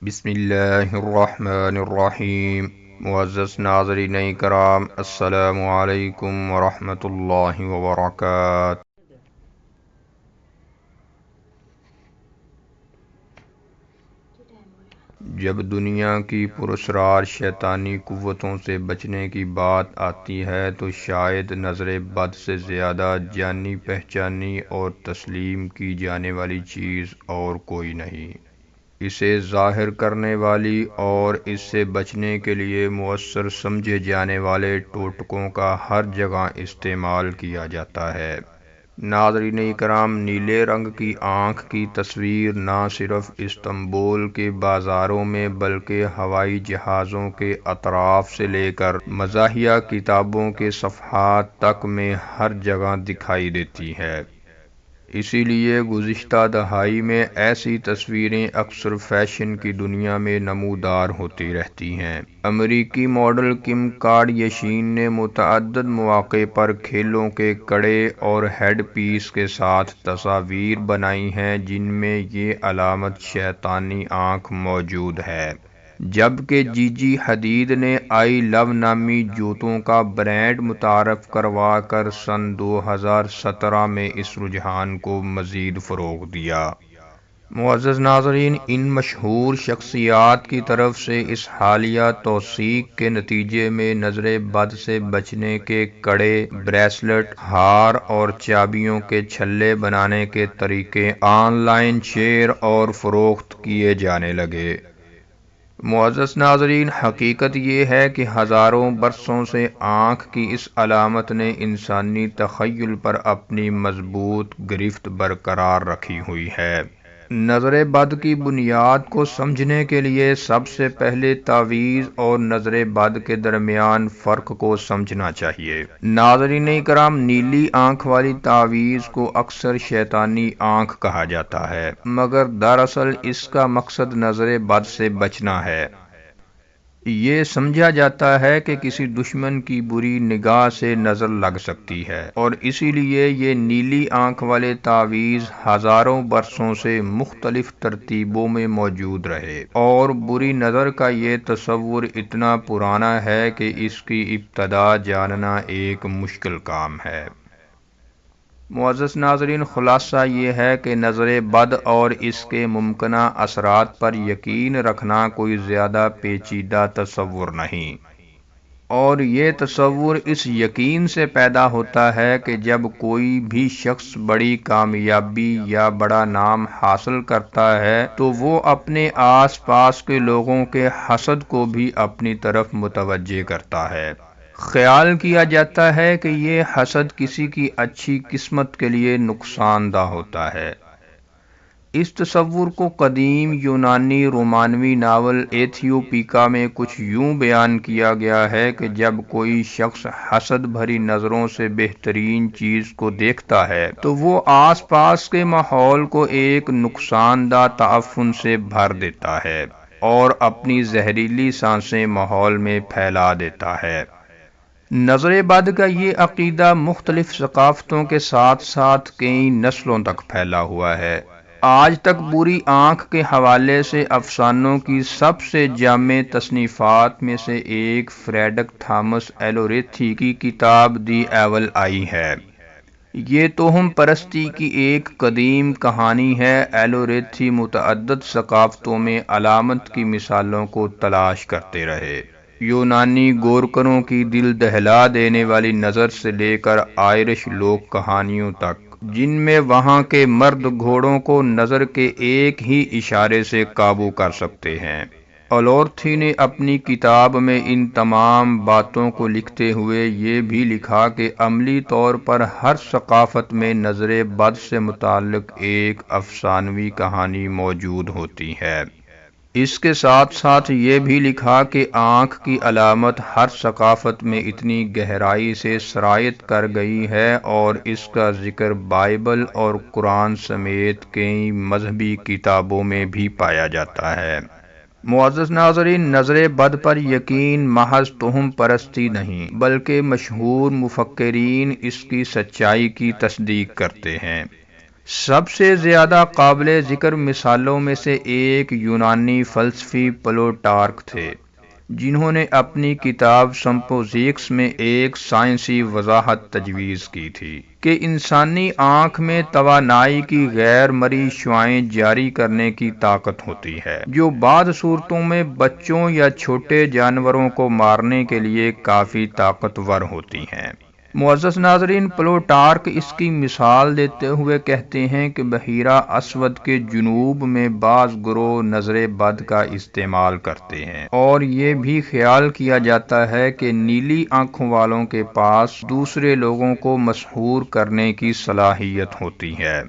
بسم اللہ الرحمن الرحیم۔ معزز ناظرین کرام، السلام علیکم ورحمۃ اللہ وبرکاتہ۔ جب دنیا کی پراسرار شیطانی قوتوں سے بچنے کی بات آتی ہے تو شاید نظر بد سے زیادہ جانی پہچانی اور تسلیم کی جانے والی چیز اور کوئی نہیں۔ اسے ظاہر کرنے والی اور اس سے بچنے کے لیے مؤثر سمجھے جانے والے ٹوٹکوں کا ہر جگہ استعمال کیا جاتا ہے۔ ناظرین کرام، نیلے رنگ کی آنکھ کی تصویر نہ صرف استنبول کے بازاروں میں بلکہ ہوائی جہازوں کے اطراف سے لے کر مزاحیہ کتابوں کے صفحات تک میں ہر جگہ دکھائی دیتی ہے۔ اسی لیے گزشتہ دہائی میں ایسی تصویریں اکثر فیشن کی دنیا میں نمودار ہوتی رہتی ہیں۔ امریکی ماڈل کم کارڈیشین نے متعدد مواقع پر کھیلوں کے کڑے اور ہیڈ پیس کے ساتھ تصاویر بنائی ہیں جن میں یہ علامت شیطانی آنکھ موجود ہے، جبکہ جیجی حدید نے آئی لو نامی جوتوں کا برانڈ متعارف کروا کر سن 2017 میں اس رجحان کو مزید فروغ دیا۔ معزز ناظرین، ان مشہور شخصیات کی طرف سے اس حالیہ توثیق کے نتیجے میں نظر بد سے بچنے کے کڑے، بریسلٹ، ہار اور چابیوں کے چھلے بنانے کے طریقے آن لائن شیئر اور فروخت کیے جانے لگے۔ معزز ناظرین، حقیقت یہ ہے کہ ہزاروں برسوں سے آنکھ کی اس علامت نے انسانی تخیل پر اپنی مضبوط گرفت برقرار رکھی ہوئی ہے۔ نظر بد کی بنیاد کو سمجھنے کے لیے سب سے پہلے تعویذ اور نظر بد کے درمیان فرق کو سمجھنا چاہیے۔ ناظرین کرام، نیلی آنکھ والی تعویذ کو اکثر شیطانی آنکھ کہا جاتا ہے، مگر دراصل اس کا مقصد نظر بد سے بچنا ہے۔ یہ سمجھا جاتا ہے کہ کسی دشمن کی بری نگاہ سے نظر لگ سکتی ہے اور اسی لیے یہ نیلی آنکھ والے تعویذ ہزاروں برسوں سے مختلف ترتیبوں میں موجود رہے، اور بری نظر کا یہ تصور اتنا پرانا ہے کہ اس کی ابتدا جاننا ایک مشکل کام ہے۔ معزز ناظرین، خلاصہ یہ ہے کہ نظر بد اور اس کے ممکنہ اثرات پر یقین رکھنا کوئی زیادہ پیچیدہ تصور نہیں، اور یہ تصور اس یقین سے پیدا ہوتا ہے کہ جب کوئی بھی شخص بڑی کامیابی یا بڑا نام حاصل کرتا ہے تو وہ اپنے آس پاس کے لوگوں کے حسد کو بھی اپنی طرف متوجہ کرتا ہے۔ خیال کیا جاتا ہے کہ یہ حسد کسی کی اچھی قسمت کے لیے نقصان دہ ہوتا ہے۔ اس تصور کو قدیم یونانی رومانوی ناول ایتھیوپیکا میں کچھ یوں بیان کیا گیا ہے کہ جب کوئی شخص حسد بھری نظروں سے بہترین چیز کو دیکھتا ہے تو وہ آس پاس کے ماحول کو ایک نقصان دہ تعفن سے بھر دیتا ہے اور اپنی زہریلی سانسیں ماحول میں پھیلا دیتا ہے۔ نظر بد کا یہ عقیدہ مختلف ثقافتوں کے ساتھ ساتھ کئی نسلوں تک پھیلا ہوا ہے۔ آج تک بری آنکھ کے حوالے سے افسانوں کی سب سے جامع تصنیفات میں سے ایک فریڈرک تھامس ایلوریتھی کی کتاب دی ایول آئی ہے۔ یہ توہم پرستی کی ایک قدیم کہانی ہے۔ ایلوریتھی متعدد ثقافتوں میں علامت کی مثالوں کو تلاش کرتے رہے، یونانی گورکنوں کی دل دہلا دینے والی نظر سے لے کر آئرش لوک کہانیوں تک، جن میں وہاں کے مرد گھوڑوں کو نظر کے ایک ہی اشارے سے قابو کر سکتے ہیں۔ ایلوریتھی نے اپنی کتاب میں ان تمام باتوں کو لکھتے ہوئے یہ بھی لکھا کہ عملی طور پر ہر ثقافت میں نظر بد سے متعلق ایک افسانوی کہانی موجود ہوتی ہے۔ اس کے ساتھ ساتھ یہ بھی لکھا کہ آنکھ کی علامت ہر ثقافت میں اتنی گہرائی سے سرایت کر گئی ہے اور اس کا ذکر بائبل اور قرآن سمیت کئی مذہبی کتابوں میں بھی پایا جاتا ہے۔ معزز ناظرین، نظر بد پر یقین محض توہم پرستی نہیں بلکہ مشہور مفکرین اس کی سچائی کی تصدیق کرتے ہیں۔ سب سے زیادہ قابل ذکر مثالوں میں سے ایک یونانی فلسفی پلوٹارک تھے، جنہوں نے اپنی کتاب سمپوزیکس میں ایک سائنسی وضاحت تجویز کی تھی کہ انسانی آنکھ میں توانائی کی غیر مرئی شعاعیں جاری کرنے کی طاقت ہوتی ہے، جو بعض صورتوں میں بچوں یا چھوٹے جانوروں کو مارنے کے لیے کافی طاقتور ہوتی ہیں۔ معزز ناظرین، پلوٹارک اس کی مثال دیتے ہوئے کہتے ہیں کہ بحیرہ اسود کے جنوب میں بعض گروہ نظر بد کا استعمال کرتے ہیں، اور یہ بھی خیال کیا جاتا ہے کہ نیلی آنکھوں والوں کے پاس دوسرے لوگوں کو مسحور کرنے کی صلاحیت ہوتی ہے۔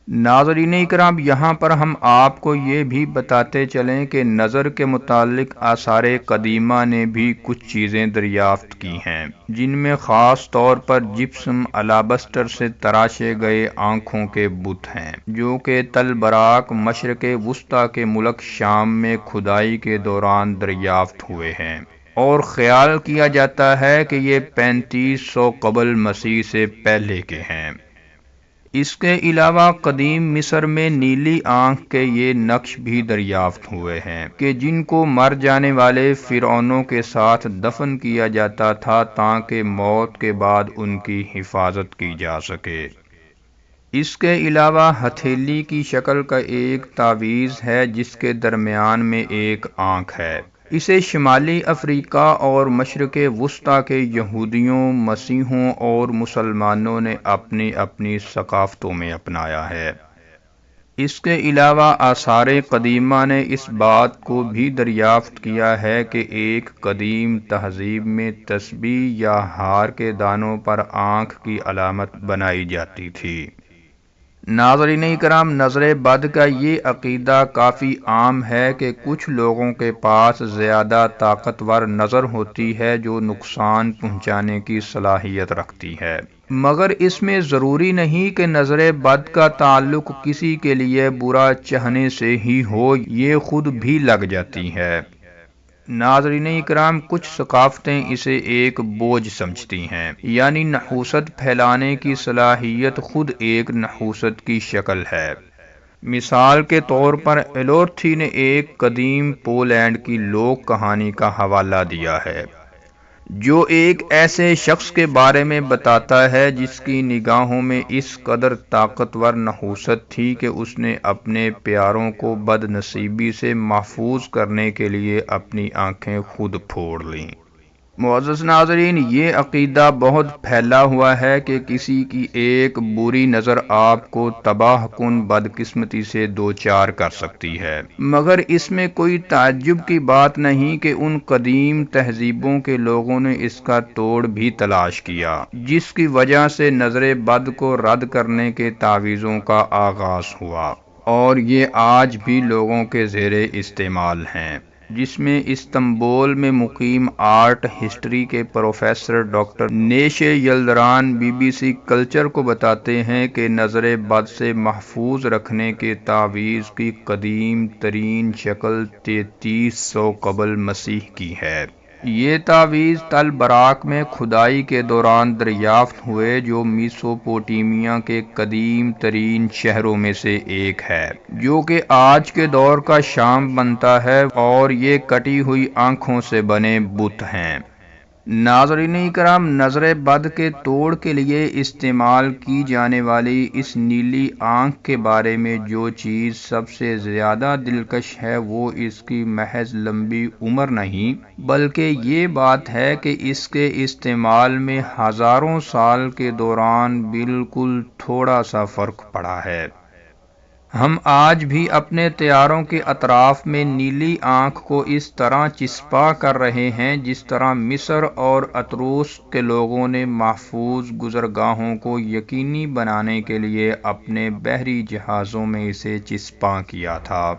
ناظرین اکرام، یہاں پر ہم آپ کو یہ بھی بتاتے چلیں کہ نظر کے متعلق آثار قدیمہ نے بھی کچھ چیزیں دریافت کی ہیں، جن میں خاص طور پر جپسم الابسٹر سے تراشے گئے آنکھوں کے بت ہیں، جو کہ تل براق مشرق وسطی کے ملک شام میں کھدائی کے دوران دریافت ہوئے ہیں، اور خیال کیا جاتا ہے کہ یہ 3500 قبل مسیح سے پہلے کے ہیں۔ اس کے علاوہ قدیم مصر میں نیلی آنکھ کے یہ نقش بھی دریافت ہوئے ہیں کہ جن کو مر جانے والے فرعونوں کے ساتھ دفن کیا جاتا تھا تاکہ موت کے بعد ان کی حفاظت کی جا سکے۔ اس کے علاوہ ہتھیلی کی شکل کا ایک تعویذ ہے جس کے درمیان میں ایک آنکھ ہے۔ اسے شمالی افریقہ اور مشرق وسطی کے یہودیوں، مسیحیوں اور مسلمانوں نے اپنی اپنی ثقافتوں میں اپنایا ہے۔ اس کے علاوہ آثار قدیمہ نے اس بات کو بھی دریافت کیا ہے کہ ایک قدیم تہذیب میں تسبیح یا ہار کے دانوں پر آنکھ کی علامت بنائی جاتی تھی۔ ناظرین اکرام، نظر بد کا یہ عقیدہ کافی عام ہے کہ کچھ لوگوں کے پاس زیادہ طاقتور نظر ہوتی ہے جو نقصان پہنچانے کی صلاحیت رکھتی ہے، مگر اس میں ضروری نہیں کہ نظر بد کا تعلق کسی کے لیے برا چاہنے سے ہی ہو، یہ خود بھی لگ جاتی ہے۔ ناظرین اکرام، کچھ ثقافتیں اسے ایک بوجھ سمجھتی ہیں، یعنی نحوست پھیلانے کی صلاحیت خود ایک نحوست کی شکل ہے۔ مثال کے طور پر ایلورتھی نے ایک قدیم پولینڈ کی لوک کہانی کا حوالہ دیا ہے، جو ایک ایسے شخص کے بارے میں بتاتا ہے جس کی نگاہوں میں اس قدر طاقتور نحوست تھی کہ اس نے اپنے پیاروں کو بد نصیبی سے محفوظ کرنے کے لیے اپنی آنکھیں خود پھوڑ لیں۔ معزز ناظرین، یہ عقیدہ بہت پھیلا ہوا ہے کہ کسی کی ایک بری نظر آپ کو تباہ کن بدقسمتی سے دوچار کر سکتی ہے، مگر اس میں کوئی تعجب کی بات نہیں کہ ان قدیم تہذیبوں کے لوگوں نے اس کا توڑ بھی تلاش کیا، جس کی وجہ سے نظر بد کو رد کرنے کے تعویذوں کا آغاز ہوا، اور یہ آج بھی لوگوں کے زیر استعمال ہیں، جس میں استنبول میں مقیم آرٹ ہسٹری کے پروفیسر ڈاکٹر نیشے یلدران BBC کلچر کو بتاتے ہیں کہ نظر بد سے محفوظ رکھنے کے تعویذ کی قدیم ترین شکل 3300 قبل مسیح کی ہے۔ یہ تعویذ تل براق میں کھدائی کے دوران دریافت ہوئے، جو میسوپوٹیمیا کے قدیم ترین شہروں میں سے ایک ہے، جو کہ آج کے دور کا شام بنتا ہے، اور یہ کٹی ہوئی آنکھوں سے بنے بت ہیں۔ ناظرین اکرام، نظر بد کے توڑ کے لیے استعمال کی جانے والی اس نیلی آنکھ کے بارے میں جو چیز سب سے زیادہ دلکش ہے وہ اس کی محض لمبی عمر نہیں، بلکہ یہ بات ہے کہ اس کے استعمال میں ہزاروں سال کے دوران بالکل تھوڑا سا فرق پڑا ہے۔ ہم آج بھی اپنے طیاروں کے اطراف میں نیلی آنکھ کو اس طرح چسپاں کر رہے ہیں جس طرح مصر اور اطروس کے لوگوں نے محفوظ گزرگاہوں کو یقینی بنانے کے لیے اپنے بحری جہازوں میں اسے چسپاں کیا تھا۔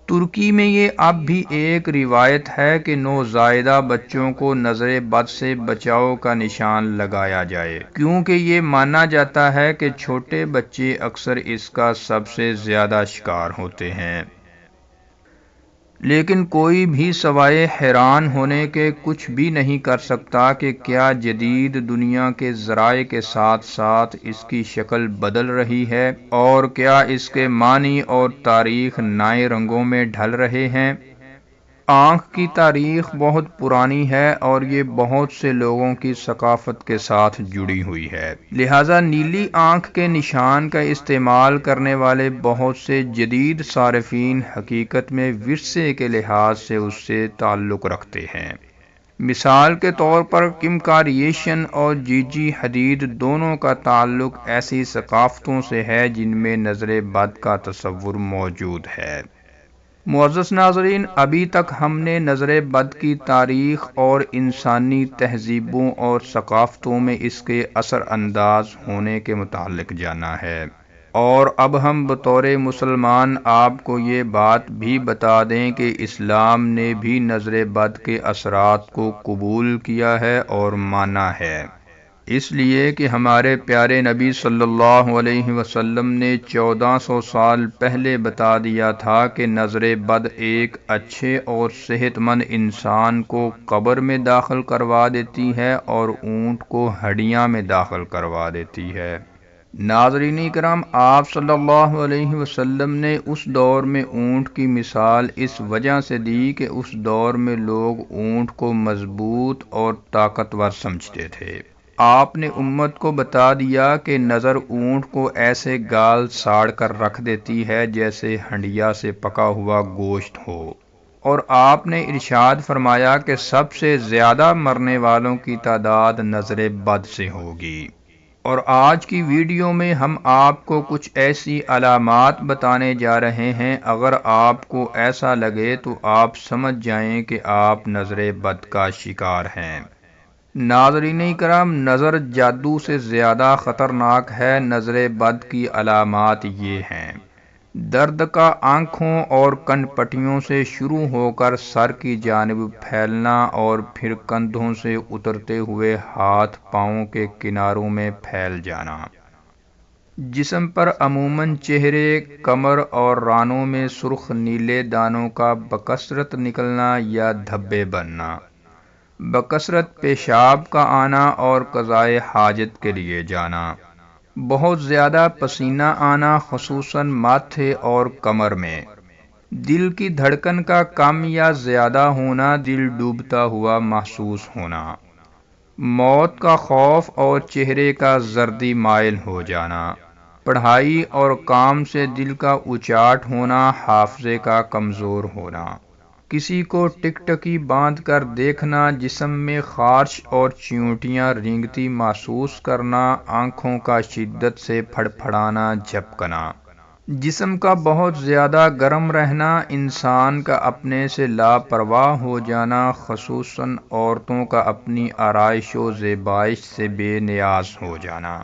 ترکی میں یہ اب بھی ایک روایت ہے کہ نوزائیدہ بچوں کو نظر بد سے بچاؤ کا نشان لگایا جائے، کیونکہ یہ مانا جاتا ہے کہ چھوٹے بچے اکثر اس کا سب سے زیادہ شکار ہوتے ہیں۔ لیکن کوئی بھی سوائے حیران ہونے کے کچھ بھی نہیں کر سکتا کہ کیا جدید دنیا کے ذرائع کے ساتھ ساتھ اس کی شکل بدل رہی ہے، اور کیا اس کے معنی اور تاریخ نئے رنگوں میں ڈھل رہے ہیں۔ آنکھ کی تاریخ بہت پرانی ہے اور یہ بہت سے لوگوں کی ثقافت کے ساتھ جڑی ہوئی ہے، لہٰذا نیلی آنکھ کے نشان کا استعمال کرنے والے بہت سے جدید صارفین حقیقت میں ورثے کے لحاظ سے اس سے تعلق رکھتے ہیں۔ مثال کے طور پر کم کارڈیشین اور جی حدید دونوں کا تعلق ایسی ثقافتوں سے ہے جن میں نظر بد کا تصور موجود ہے۔ معزز ناظرین، ابھی تک ہم نے نظر بد کی تاریخ اور انسانی تہذیبوں اور ثقافتوں میں اس کے اثر انداز ہونے کے متعلق جانا ہے، اور اب ہم بطور مسلمان آپ کو یہ بات بھی بتا دیں کہ اسلام نے بھی نظر بد کے اثرات کو قبول کیا ہے اور مانا ہے، اس لیے کہ ہمارے پیارے نبی صلی اللہ علیہ وسلم نے 1400 سال پہلے بتا دیا تھا کہ نظر بد ایک اچھے اور صحت مند انسان کو قبر میں داخل کروا دیتی ہے اور اونٹ کو ہڈیاں میں داخل کروا دیتی ہے۔ ناظرین کرام، آپ صلی اللہ علیہ وسلم نے اس دور میں اونٹ کی مثال اس وجہ سے دی کہ اس دور میں لوگ اونٹ کو مضبوط اور طاقتور سمجھتے تھے۔ آپ نے امت کو بتا دیا کہ نظر اونٹ کو ایسے گال ساڑ کر رکھ دیتی ہے جیسے ہنڈیا سے پکا ہوا گوشت ہو، اور آپ نے ارشاد فرمایا کہ سب سے زیادہ مرنے والوں کی تعداد نظر بد سے ہوگی۔ اور آج کی ویڈیو میں ہم آپ کو کچھ ایسی علامات بتانے جا رہے ہیں، اگر آپ کو ایسا لگے تو آپ سمجھ جائیں کہ آپ نظر بد کا شکار ہیں۔ ناظرین کرام، نظر جادو سے زیادہ خطرناک ہے۔ نظر بد کی علامات یہ ہیں: درد کا آنکھوں اور کن پٹیوں سے شروع ہو کر سر کی جانب پھیلنا اور پھر کندھوں سے اترتے ہوئے ہاتھ پاؤں کے کناروں میں پھیل جانا۔ جسم پر عموماً چہرے، کمر اور رانوں میں سرخ نیلے دانوں کا بکثرت نکلنا یا دھبے بننا۔ بکثرت پیشاب کا آنا اور قضائے حاجت کے لیے جانا۔ بہت زیادہ پسینہ آنا، خصوصاً ماتھے اور کمر میں۔ دل کی دھڑکن کا کم یا زیادہ ہونا، دل ڈوبتا ہوا محسوس ہونا۔ موت کا خوف اور چہرے کا زردی مائل ہو جانا۔ پڑھائی اور کام سے دل کا اچاٹ ہونا، حافظے کا کمزور ہونا۔ کسی کو ٹکٹکی باندھ کر دیکھنا، جسم میں خارش اور چیونٹیاں رینگتی محسوس کرنا، آنکھوں کا شدت سے پھڑپھڑانا، جھپکنا۔ جسم کا بہت زیادہ گرم رہنا، انسان کا اپنے سے لاپرواہ ہو جانا، خصوصاً عورتوں کا اپنی آرائش و زیبائش سے بے نیاز ہو جانا۔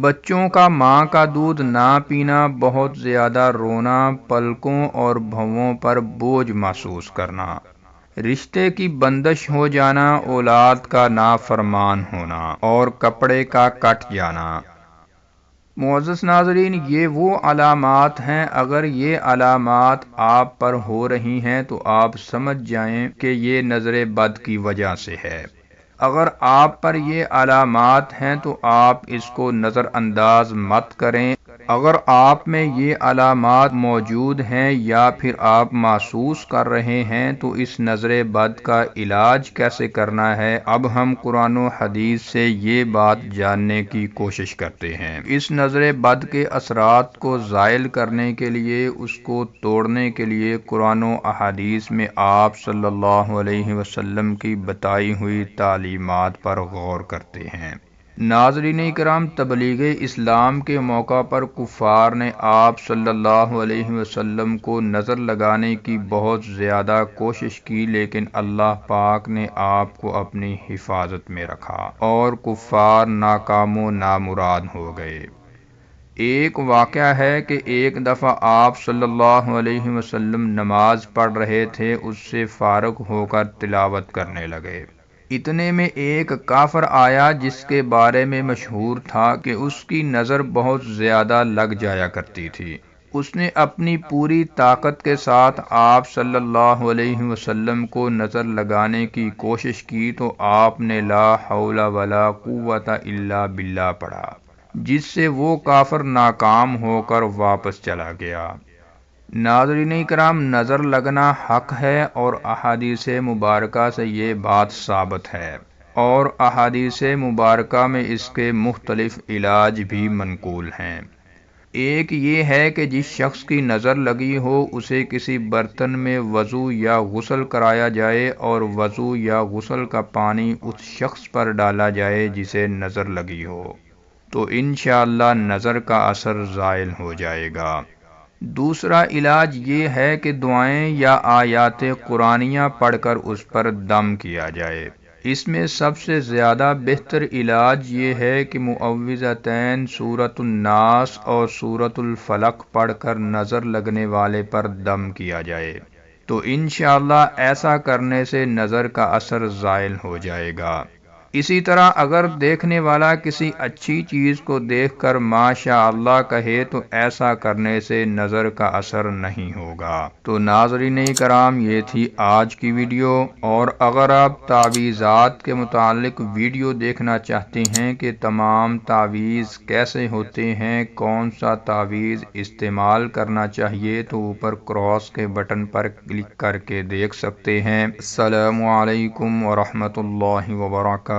بچوں کا ماں کا دودھ نہ پینا، بہت زیادہ رونا، پلکوں اور بھووں پر بوجھ محسوس کرنا۔ رشتے کی بندش ہو جانا، اولاد کا نافرمان ہونا اور کپڑے کا کٹ جانا۔ معزز ناظرین، یہ وہ علامات ہیں، اگر یہ علامات آپ پر ہو رہی ہیں تو آپ سمجھ جائیں کہ یہ نظر بد کی وجہ سے ہے۔ اگر آپ پر یہ علامات ہیں تو آپ اس کو نظر انداز مت کریں۔ اگر آپ میں یہ علامات موجود ہیں یا پھر آپ محسوس کر رہے ہیں تو اس نظر بد کا علاج کیسے کرنا ہے، اب ہم قرآن و حدیث سے یہ بات جاننے کی کوشش کرتے ہیں۔ اس نظر بد کے اثرات کو زائل کرنے کے لیے، اس کو توڑنے کے لیے قرآن و احادیث میں آپ صلی اللہ علیہ وسلم کی بتائی ہوئی تعلیمات پر غور کرتے ہیں۔ ناظرین کرام، تبلیغ اسلام کے موقع پر کفار نے آپ صلی اللہ علیہ وسلم کو نظر لگانے کی بہت زیادہ کوشش کی، لیکن اللہ پاک نے آپ کو اپنی حفاظت میں رکھا اور کفار ناکام و نامراد ہو گئے۔ ایک واقعہ ہے کہ ایک دفعہ آپ صلی اللہ علیہ وسلم نماز پڑھ رہے تھے، اس سے فارغ ہو کر تلاوت کرنے لگے۔ اتنے میں ایک کافر آیا جس کے بارے میں مشہور تھا کہ اس کی نظر بہت زیادہ لگ جایا کرتی تھی۔ اس نے اپنی پوری طاقت کے ساتھ آپ صلی اللہ علیہ وسلم کو نظر لگانے کی کوشش کی تو آپ نے لا حول ولا قوت الا باللہ پڑھا، جس سے وہ کافر ناکام ہو کر واپس چلا گیا۔ ناظرین کرام، نظر لگنا حق ہے اور احادیث مبارکہ سے یہ بات ثابت ہے، اور احادیث مبارکہ میں اس کے مختلف علاج بھی منقول ہیں۔ ایک یہ ہے کہ جس شخص کی نظر لگی ہو اسے کسی برتن میں وضو یا غسل کرایا جائے اور وضو یا غسل کا پانی اس شخص پر ڈالا جائے جسے نظر لگی ہو، تو انشاءاللہ نظر کا اثر زائل ہو جائے گا۔ دوسرا علاج یہ ہے کہ دعائیں یا آیات قرآنیہ پڑھ کر اس پر دم کیا جائے۔ اس میں سب سے زیادہ بہتر علاج یہ ہے کہ معوذتین، سورۃ الناس اور سورۃ الفلق پڑھ کر نظر لگنے والے پر دم کیا جائے، تو انشاءاللہ ایسا کرنے سے نظر کا اثر زائل ہو جائے گا۔ اسی طرح اگر دیکھنے والا کسی اچھی چیز کو دیکھ کر ماشاء اللہ کہے تو ایسا کرنے سے نظر کا اثر نہیں ہوگا۔ تو ناظرین کرام، یہ تھی آج کی ویڈیو، اور اگر آپ تعویذات کے متعلق ویڈیو دیکھنا چاہتے ہیں کہ تمام تعویذ کیسے ہوتے ہیں، کون سا تعویذ استعمال کرنا چاہیے، تو اوپر کراس کے بٹن پر کلک کر کے دیکھ سکتے ہیں۔ السلام علیکم ورحمۃ اللہ وبرکاتہ۔